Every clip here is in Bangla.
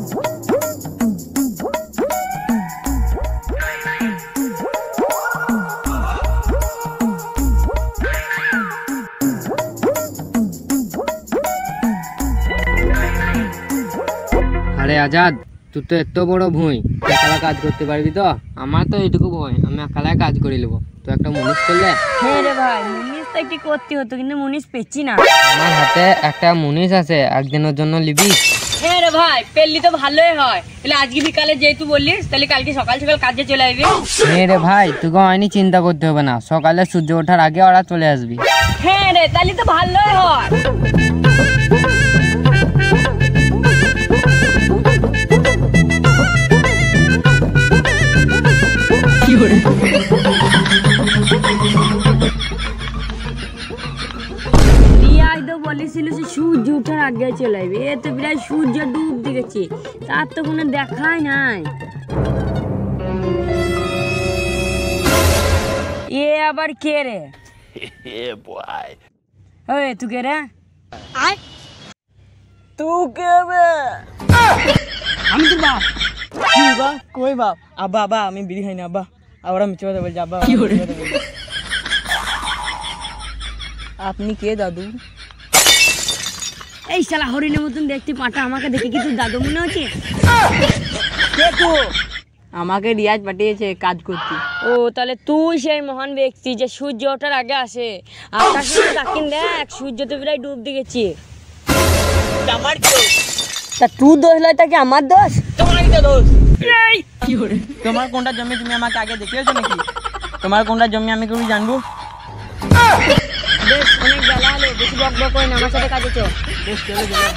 আরে আজাদ, তুই তো এত বড় ভুঁই, একালা কাজ করতে পারবি তো? আমার তো এইটুকু ভয়, আমি একালাই কাজ করে নেবো। তো একটা মুনিশ করলে? হ্যাঁ রে ভাই, মুনিশ তো একটু করতে হতো, কিন্তু মুনিশ পেছি না। আমার হাতে একটা মুনিশ আছে, একদিনের জন্য নিবি? হ্যাঁ রে ভাই, পেললি তো ভালোই হয়। তাহলে আজকে বিকালে যেহেতু বললিস, তাহলে কালকে সকাল সকাল কাজে চলে আসবি। হ্যাঁ রে ভাই, তোকে হয়নি চিন্তা করতে হবে না, সকালে সূর্য ওঠার আগে ওরা চলে আসবি। হ্যাঁ রে, তাহলে তো ভালোই হয়। বলেছিল যে সূর্য ওঠার আগে চলে আসবে, এ তো প্রায় সূর্য ডুব দিয়েছে, তার তো কোনো দেখাই নাই। এ আবার কে রে? ওই তুই কে রে? তুই কে রে? আমি তো বাপ। কি বাপ? কই বাপ? আব্বা আব্বা, আমি বিড়ি খাই না আব্বা। আবার মিথ্যে কথা বলছি আব্বা। আপনি কে দাদু? এই শালা হরিণের মতন দেখতে পাটা, আমাকে দেখে কি তোর দাদু মনে হচ্ছে? আমাকে রিয়াজ পাঠিয়েছে কাজ করতে। ও, তাহলে তুই সেই মহান ব্যক্তি যে সূর্য ওঠার আগে আসে। আকাশে তাকিন দেখ, সূর্য তো প্রায় ডুব দিয়েছে। আমার দোষ। তা তুই দোষ লয়, তাকে আমার দোষ? তোমারই তো দোষ। তোমার কোনটা জমি তুমি আমাকে আগে দেখিয়েছো নাকি? তোমার কোনটা জমি আমি কি জানবো? বেশ, অনেক বেলা হলো, বেশি বক বক হয় না, আমার সাথে কাজে চল। বেশ, চলে যাবে।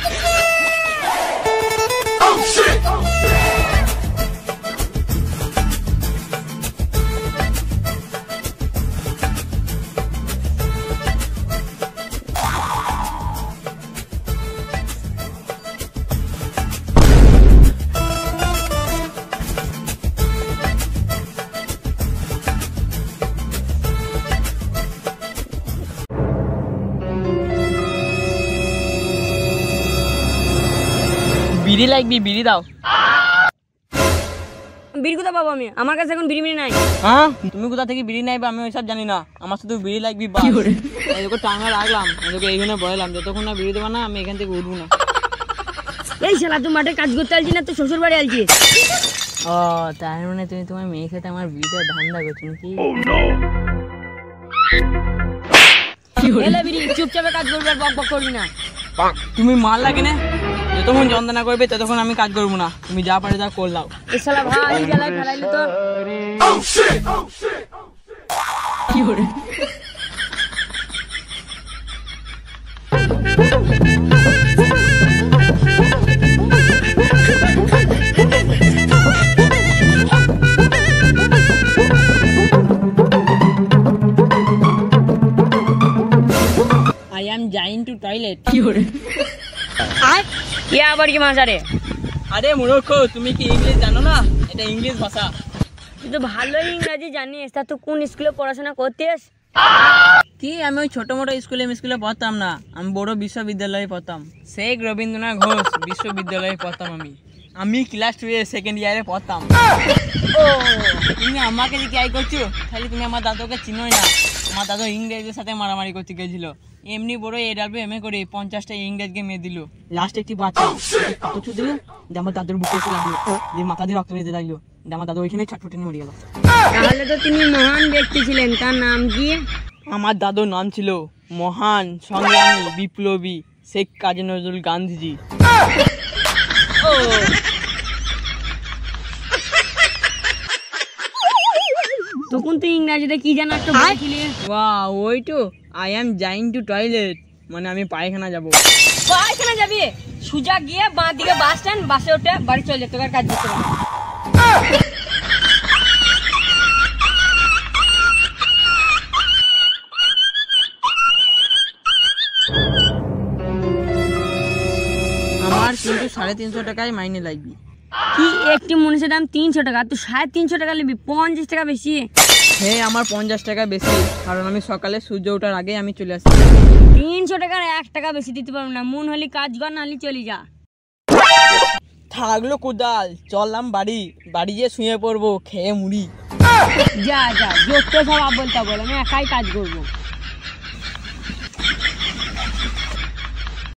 বিড়ি লাগবি, বিড়ি দাও। বিড়ি কোথা পাবো আমি? আমার কাছে এখন বিড়ি নাই। হ্যাঁ, তুমি কোথা থেকে বিড়ি নাইবে আমি ওইসব জানি না, আমার শুধু বিড়ি লাগবি। এদিকে টাঙা রাখলাম, এদিকে এইখানে বয়লাম, যতক্ষণ না বিড়ি দেবো না আমি এখান থেকে উঠবো না। এই শালা, তুই মাঠে কাজ করতে আসছি না, তুই শ্বশুর বাড়ি আসছিস? ও, তার মানে তুমি তোমার মেয়ে খেতে আমার বিড়িটা ধান্দা করছো নাকি? এলে বিড়ি, চুপচাপে কাজ করবি, আর বক বক করবি না। তুমি মাল লাগে না, যতক্ষণ যন্ত্রণা করবে ততক্ষণ আমি কাজ করবো না, তুমি যা পারে যা করলাও। এই শালা ভাই গেলাই ফেলাইলি তো। কি করে? I am going to toilet. কি করে? আবার কি ভাষা রে? আরে মূর্খ, তুমি কি ইংলিশ জানো না? এটা ইংলিশ ভাষা। তুই তো ভালোই ইংরেজি জানিস, তা তুই কোন স্কুলে পড়াশোনা করতিস? কি, আমি ওই ছোট মোটো স্কুলে পড়তাম না, আমি বড় বিশ্ববিদ্যালয়ে পড়তাম। শেখ রবীন্দ্রনাথ ঘোষ বিশ্ববিদ্যালয়ে পড়তাম। আমি ক্লাস 2 এর সেকেন্ড ইয়ারে পড়তাম। ও, তুমি আমাকে যে কি করছো? খালি তুমি আমার দাদুকে চিনোই না। আমার দাদু ইংরেজদের সাথে মারামারি করতে গেছিল, এমনি বড় এমএ করে 50টা ইংরেজকে মেরে দিল। লাস্ট একটি বাচ্চা কত ছু দিল, আমার দাদুর বুকে এসে লাগলো, যে মাথা দিয়ে রক্ত বেরিয়ে লাগলো, আমার দাদু ওইখানে ছটফটে মরে গেল। তাহলে তো তিনি মহান ব্যক্তি ছিলেন, তার নাম কি? আমার দাদুর নাম ছিল মহান সংগ্রামী বিপ্লবী শেখ কাজী নজরুল গান্ধীজি। তখন তুই ইংরেজিতে কি জানো একটা বলেছিলি? ওইটো I am going to toilet, মানে আমি পায়খানা যাব। পায়খানা যাবি? সুজা গিয়ে বাঁ দিকে বাস স্ট্যান্ড, বাসে উঠে বাড়ি চলে যেতে, কাজ করতে হবে। আমার কিন্তু 350 টাকায় মাইনে লাগবে। কি, একটি মনীষের দাম 300 টাকা, তুই 350 টাকা নিবি? 50 টাকা বেশি। হ্যাঁ, আমার 50 টাকা বেশি, কারণ আমি সকালে সূর্য ওঠার আগে আমি চলে আসি। 300 টাকার 1 টাকা বেশি দিতে পারবো না, মন হলি কাজ কর, নাহলে চলে যা। থাকলো কোদাল, চললাম বাড়ি, বাড়ি গিয়ে শুয়ে পড়বো খেয়ে মুড়ি। যা যা যত সব আবলটা বল, আমি একাই কাজ করবো।